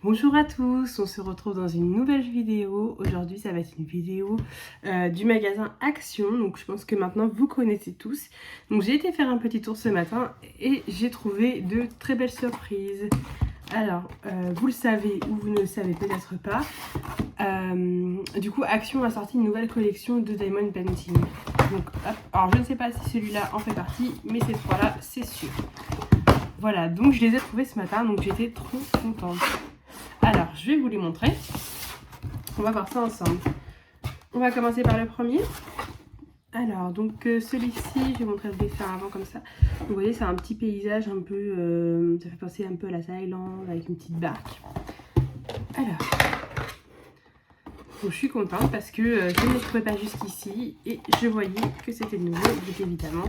Bonjour à tous, on se retrouve dans une nouvelle vidéo. Aujourd'hui ça va être une vidéo du magasin Action, donc je pense que maintenant vous connaissez tous. Donc j'ai été faire un petit tour ce matin et j'ai trouvé de très belles surprises. Alors vous le savez ou vous ne le savez peut-être pas, du coup Action a sorti une nouvelle collection de Diamond Painting. Donc hop, alors je ne sais pas si celui-là en fait partie, mais ces trois là c'est sûr. Voilà, donc je les ai trouvés ce matin, donc j'étais trop contente. Alors, je vais vous les montrer. On va voir ça ensemble. On va commencer par le premier. Alors, donc celui-ci, je vais montrer le dessin avant comme ça. Vous voyez, c'est un petit paysage un peu... ça fait penser un peu à la Thaïlande avec une petite barque. Alors, donc, je suis contente parce que je ne les trouvais pas jusqu'ici et je voyais que c'était nouveau, donc évidemment.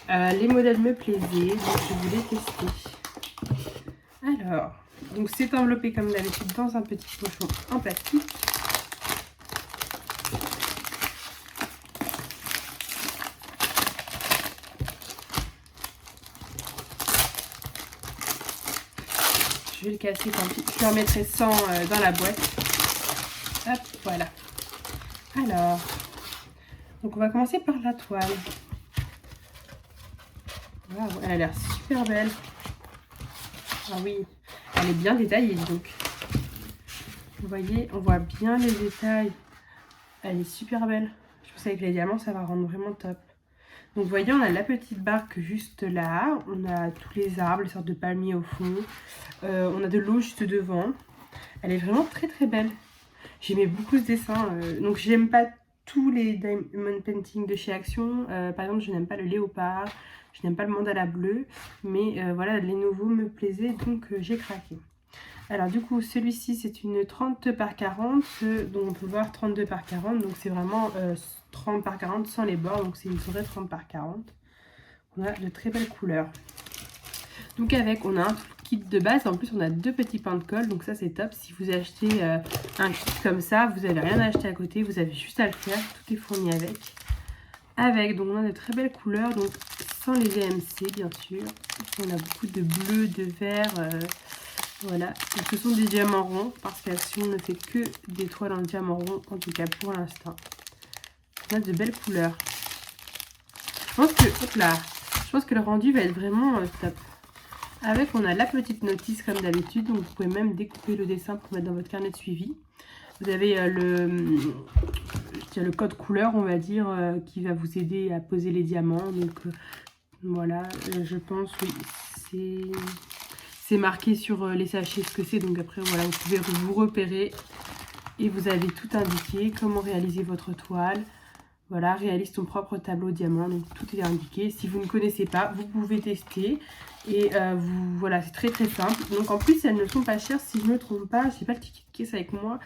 Les modèles me plaisaient, donc je voulais tester. Alors... donc c'est enveloppé comme d'habitude dans un petit pochon en plastique. Je vais le casser, tant pis. Je en mettrai 100 dans la boîte. Hop, voilà. Alors, donc on va commencer par la toile. Waouh, elle a l'air super belle. Ah oui, elle est bien détaillée donc. Vous voyez, on voit bien les détails. Elle est super belle. Je pense qu'avec les diamants, ça va rendre vraiment top. Donc vous voyez, on a la petite barque juste là. On a tous les arbres, les sortes de palmiers au fond. On a de l'eau juste devant. Elle est vraiment très très belle. J'aimais beaucoup ce dessin. Donc j'aime pas tous les diamond painting de chez Action. Par exemple, je n'aime pas le léopard. Je n'aime pas le mandala bleu. Mais voilà, les nouveaux me plaisaient. Donc j'ai craqué. Alors du coup celui-ci c'est une 30 par 40, donc on peut voir 32 par 40, donc c'est vraiment 30 par 40 sans les bords, donc c'est une vraie 30 par 40. On a de très belles couleurs. Donc avec on a un kit de base, en plus on a deux petits pains de colle, donc ça c'est top. Si vous achetez un kit comme ça, vous n'avez rien à acheter à côté, vous avez juste à le faire, tout est fourni avec. Donc on a de très belles couleurs, donc sans les VMC bien sûr. On a beaucoup de bleu, de vert... voilà, donc ce sont des diamants ronds parce qu'Action ne fait que des toiles en diamant rond, en tout cas pour l'instant. On a de belles couleurs. Je pense que, hop là, je pense que le rendu va être vraiment top. Avec, on a la petite notice comme d'habitude, donc vous pouvez même découper le dessin pour mettre dans votre carnet de suivi. Vous avez le code couleur, on va dire, qui va vous aider à poser les diamants. Donc voilà, je pense, oui, c'est marqué sur les sachets ce que c'est, donc après voilà, vous pouvez vous repérer et vous avez tout indiqué, comment réaliser votre toile. Voilà, réalise ton propre tableau diamant, donc tout est indiqué. Si vous ne connaissez pas, vous pouvez tester et voilà, c'est très très simple. Donc en plus elles ne sont pas chères si je ne me trompe pas, je n'ai pas le ticket de caisse avec moi,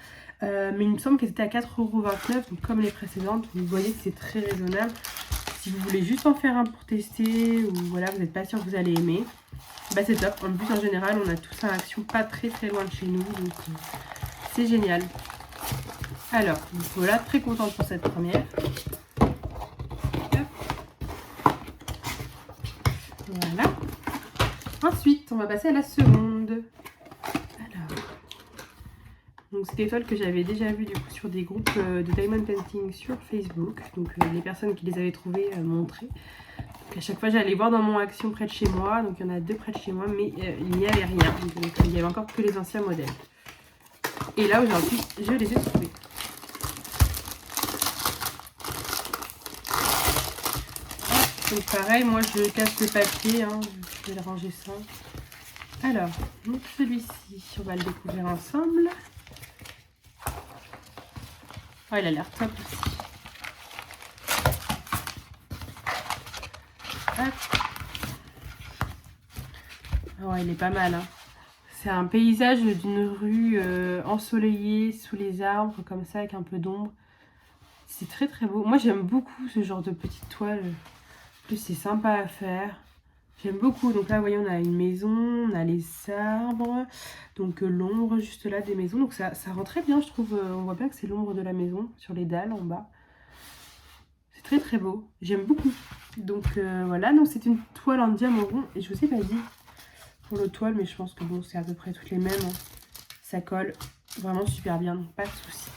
mais il me semble qu'elles étaient à 4,29 €, donc comme les précédentes, vous voyez que c'est très raisonnable. Si vous voulez juste en faire un pour tester ou voilà, vous n'êtes pas sûr que vous allez aimer, bah c'est top. En plus en général on a tout ça à Action pas très très loin de chez nous, donc c'est génial. Alors voilà, très contente pour cette première. Voilà. Ensuite on va passer à la seconde. Alors, donc c'est des toiles que j'avais déjà vues du coup sur des groupes de diamond painting sur Facebook. Donc les personnes qui les avaient trouvées montraient. À chaque fois j'allais voir dans mon Action près de chez moi, donc il y en a deux près de chez moi, mais il n'y avait rien, donc il y avait encore que les anciens modèles. Et là aujourd'hui je les ai trouvés. Donc pareil, moi je casse le papier, hein, je vais le ranger ça. Alors, donc celui-ci, on va le découvrir ensemble. Oh, il a l'air top aussi. Hop. Oh, il est pas mal, hein. C'est un paysage d'une rue ensoleillée sous les arbres, comme ça, avec un peu d'ombre. C'est très très beau. Moi j'aime beaucoup ce genre de petite toile. En plus c'est sympa à faire. J'aime beaucoup. Donc là vous voyez on a une maison, on a les arbres. Donc l'ombre juste là des maisons. Donc ça rend très bien je trouve. On voit bien que c'est l'ombre de la maison sur les dalles en bas. C'est très très beau. J'aime beaucoup. Donc voilà. Donc c'est une toile en diamant rond. Et je vous ai pas dit pour le toile, mais je pense que bon c'est à peu près toutes les mêmes. Hein. Ça colle vraiment super bien, donc pas de souci.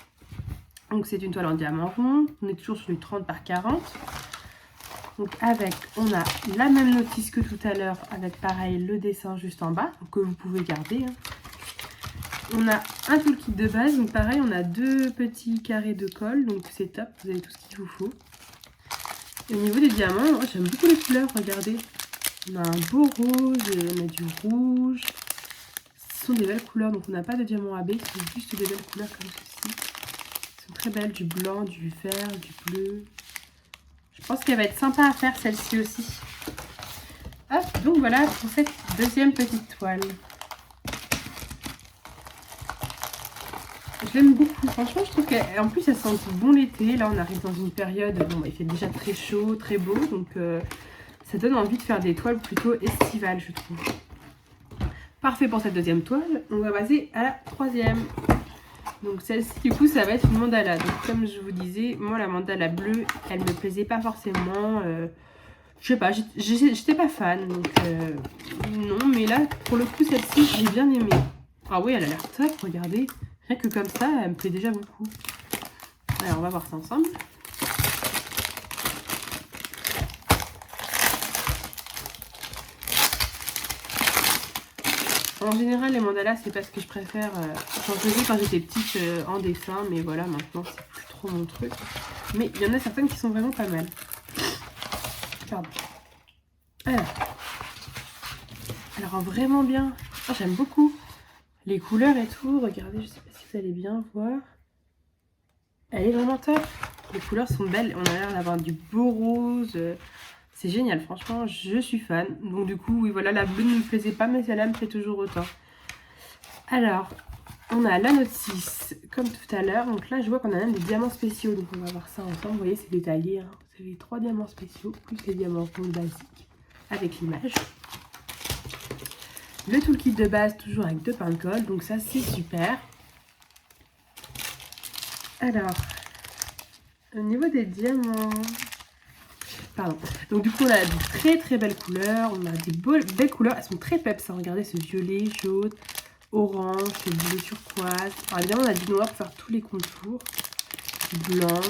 Donc c'est une toile en diamant rond. On est toujours sur du 30 par 40. Donc avec, on a la même notice que tout à l'heure, avec pareil le dessin juste en bas, donc que vous pouvez garder. On a un toolkit de base, donc pareil, on a 2 petits carrés de colle, donc c'est top, vous avez tout ce qu'il vous faut. Et au niveau des diamants, moi j'aime beaucoup les couleurs, regardez. On a un beau rose, on a du rouge. Ce sont des belles couleurs, donc on n'a pas de diamant AB, c'est juste des belles couleurs comme ceci. Elles sont très belles, du blanc, du vert, du bleu. Je pense qu'elle va être sympa à faire celle-ci aussi. Hop, donc voilà pour cette deuxième petite toile. Je l'aime beaucoup, franchement je trouve qu'en plus elle sent bon l'été. Là on arrive dans une période, bon, il fait déjà très chaud, très beau, donc ça donne envie de faire des toiles plutôt estivales je trouve. Parfait pour cette deuxième toile, on va passer à la troisième. Donc celle-ci du coup ça va être une mandala. Donc comme je vous disais, moi la mandala bleue elle me plaisait pas forcément. Je sais pas, j'étais pas fan. Donc non, mais là pour le coup celle-ci j'ai bien aimé. Ah oui elle a l'air top, regardez. Rien que comme ça elle me plaît déjà beaucoup. Alors on va voir ça ensemble. En général, les mandalas, c'est parce que je préfère. J'en faisais quand j'étais petite en dessin, mais voilà, maintenant c'est plus trop mon truc. Mais il y en a certaines qui sont vraiment pas mal. Pardon. Alors vraiment bien. Oh, j'aime beaucoup les couleurs et tout. Regardez, je sais pas si vous allez bien voir. Elle est vraiment top. Les couleurs sont belles. On a l'air d'avoir du beau rose. C'est génial, franchement, je suis fan. Donc du coup, oui, voilà, la bleue ne me plaisait pas, mais celle-là me plaît toujours autant. Alors, on a la notice, comme tout à l'heure. Donc là, je vois qu'on a même des diamants spéciaux. Donc on va voir ça ensemble. Vous voyez, c'est détaillé. Hein. Vous avez 3 diamants spéciaux, plus les diamants ronds basiques, avec l'image. Le toolkit de base, toujours avec 2 pains de colle. Donc ça, c'est super. Alors, au niveau des diamants... Pardon. Donc du coup on a de très belles couleurs, on a des belles couleurs, elles sont très peps, hein. Regardez ce violet, jaune, orange, ce bleu turquoise. Alors évidemment on a du noir pour faire tous les contours, du blanc.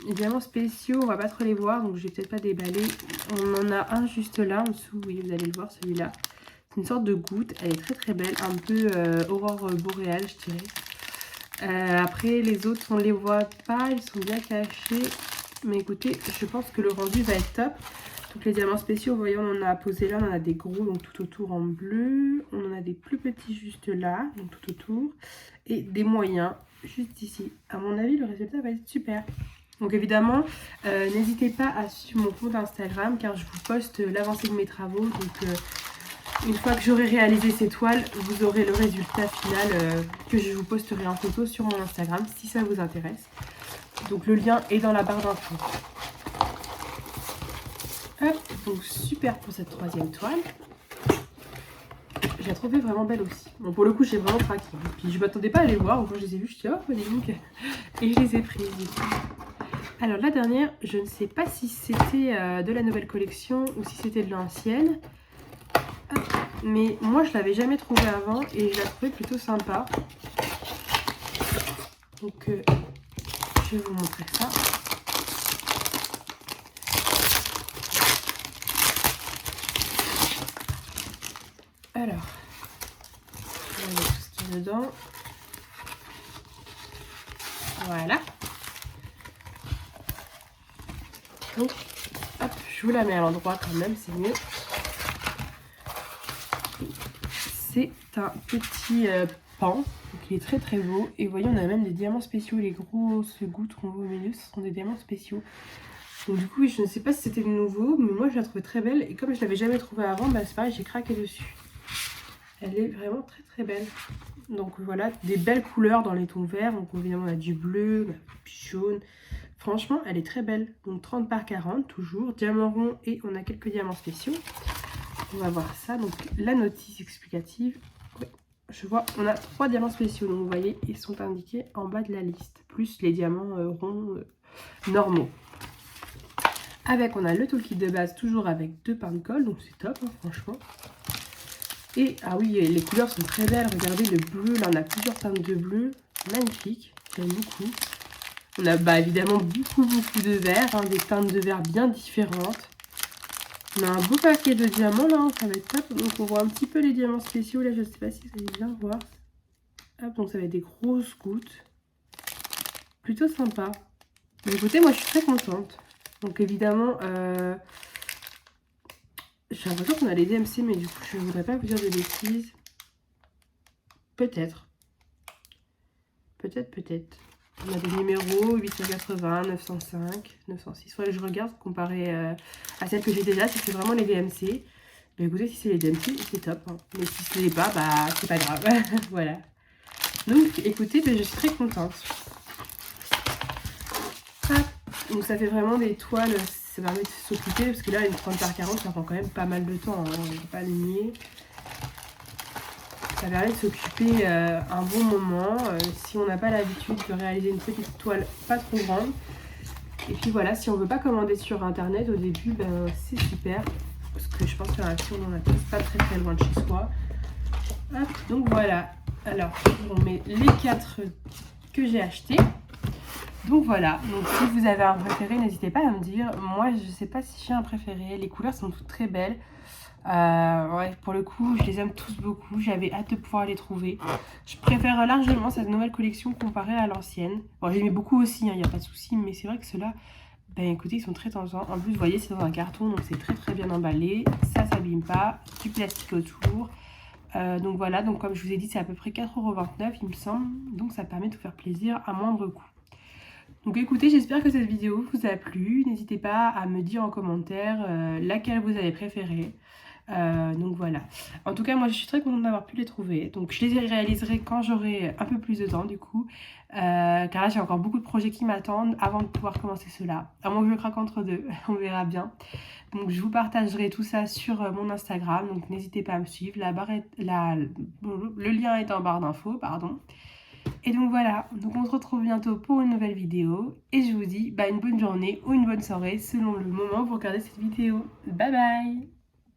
Les diamants spéciaux, on va pas trop les voir, donc je vais peut-être pas déballer. On en a un juste là en dessous, oui vous allez le voir celui-là. C'est une sorte de goutte, elle est très belle, un peu aurore boréale je dirais. Après les autres on les voit pas, ils sont bien cachés. Mais écoutez, je pense que le rendu va être top. Donc les diamants spéciaux, vous voyez, on en a posé là, on en a des gros, donc tout autour en bleu. On en a des plus petits juste là, donc tout autour. Et des moyens juste ici. À mon avis, le résultat va être super. Donc évidemment, n'hésitez pas à suivre mon compte Instagram, car je vous poste l'avancée de mes travaux. Donc une fois que j'aurai réalisé ces toiles, vous aurez le résultat final que je vous posterai en photo sur mon Instagram, si ça vous intéresse. Donc le lien est dans la barre d'infos. Hop, donc super pour cette troisième toile. Je la trouvais vraiment belle aussi. Bon pour le coup j'ai vraiment craqué. Puis je m'attendais pas à les voir. Quand je les ai vues, je me suis dit oh dis donc. Et je les ai prises. Alors la dernière, je ne sais pas si c'était de la nouvelle collection ou si c'était de l'ancienne. Mais moi je l'avais jamais trouvée avant et je la trouvais plutôt sympa. Donc je vais vous montrer ça. Alors, on va mettre tout ce qui est dedans. Voilà. Donc, hop, je vous la mets à l'endroit quand même, c'est mieux. C'est un petit pan, donc il est très beau. Et vous voyez, on a même des diamants spéciaux. Les grosses gouttes qu'on voit au milieu, ce sont des diamants spéciaux. Donc du coup, je ne sais pas si c'était nouveau, mais moi je la trouvais très belle. Et comme je l'avais jamais trouvée avant, bah, c'est pareil, j'ai craqué dessus. Elle est vraiment très belle. Donc voilà, des belles couleurs dans les tons verts. Donc évidemment, on a du bleu, du jaune. Franchement, elle est très belle. Donc 30 par 40, toujours. Diamant rond et on a quelques diamants spéciaux. On va voir ça. Donc la notice explicative. Oui, je vois, on a 3 diamants spéciaux. Donc vous voyez, ils sont indiqués en bas de la liste. Plus les diamants ronds normaux. Avec, on a le toolkit de base, toujours avec 2 pains de colle. Donc c'est top, hein, franchement. Et ah oui, les couleurs sont très belles. Regardez le bleu, là on a plusieurs teintes de bleu. Magnifique, j'aime beaucoup. On a évidemment beaucoup de vert, hein, des teintes de vert bien différentes. On a un beau paquet de diamants là, hein, ça va être top. Donc on voit un petit peu les diamants spéciaux là, je sais pas si vous allez bien voir. Hop, donc ça va être des grosses gouttes. Plutôt sympa. Mais écoutez, moi je suis très contente. Donc évidemment, j'ai l'impression qu'on a les DMC, mais du coup je ne voudrais pas vous dire de bêtises. Peut-être. Peut-être. On a des numéros 880, 905, 906. Faudrait que je regarde comparé à celles que j'ai déjà, si c'est vraiment les DMC. Mais écoutez, si c'est les DMC, c'est top. Hein. Mais si ce n'est pas, bah c'est pas grave. Voilà. Donc écoutez, je suis très contente. Ah, donc ça fait vraiment des toiles, ça permet de s'occuper, parce que là une 30 par 40 ça prend quand même pas mal de temps, hein, on ne peut pas le nier. Ça permet de s'occuper un bon moment, si on n'a pas l'habitude de réaliser une petite toile pas trop grande. Et puis voilà, si on ne veut pas commander sur internet au début, ben, c'est super. Parce que je pense que si on en a tous pas très loin de chez soi. Hop, donc voilà. Alors, on met les 4 que j'ai achetés. Donc voilà, donc si vous avez un préféré, n'hésitez pas à me dire. Moi, je sais pas si j'ai un préféré. Les couleurs sont toutes très belles. Ouais, pour le coup, je les aime tous beaucoup. J'avais hâte de pouvoir les trouver. Je préfère largement cette nouvelle collection comparée à l'ancienne. Bon, j'aimais beaucoup aussi, il n'y a pas de souci. Mais c'est vrai que ceux-là, ben écoutez, ils sont très tendants. En plus, vous voyez, c'est dans un carton, donc c'est très bien emballé. Ça s'abîme pas. Du plastique autour. Donc voilà, donc comme je vous ai dit, c'est à peu près 4,29 € il me semble. Donc ça permet de vous faire plaisir à moindre coût. Donc écoutez, j'espère que cette vidéo vous a plu. N'hésitez pas à me dire en commentaire laquelle vous avez préférée. Donc voilà. En tout cas, moi je suis très contente d'avoir pu les trouver. Donc je les réaliserai quand j'aurai un peu plus de temps du coup. Car là j'ai encore beaucoup de projets qui m'attendent avant de pouvoir commencer cela. À moins que je craque entre deux, on verra bien. Donc je vous partagerai tout ça sur mon Instagram. Donc n'hésitez pas à me suivre. Le lien est en barre d'infos, pardon. Et donc voilà, donc on se retrouve bientôt pour une nouvelle vidéo. Et je vous dis une bonne journée ou une bonne soirée selon le moment où vous regardez cette vidéo. Bye bye!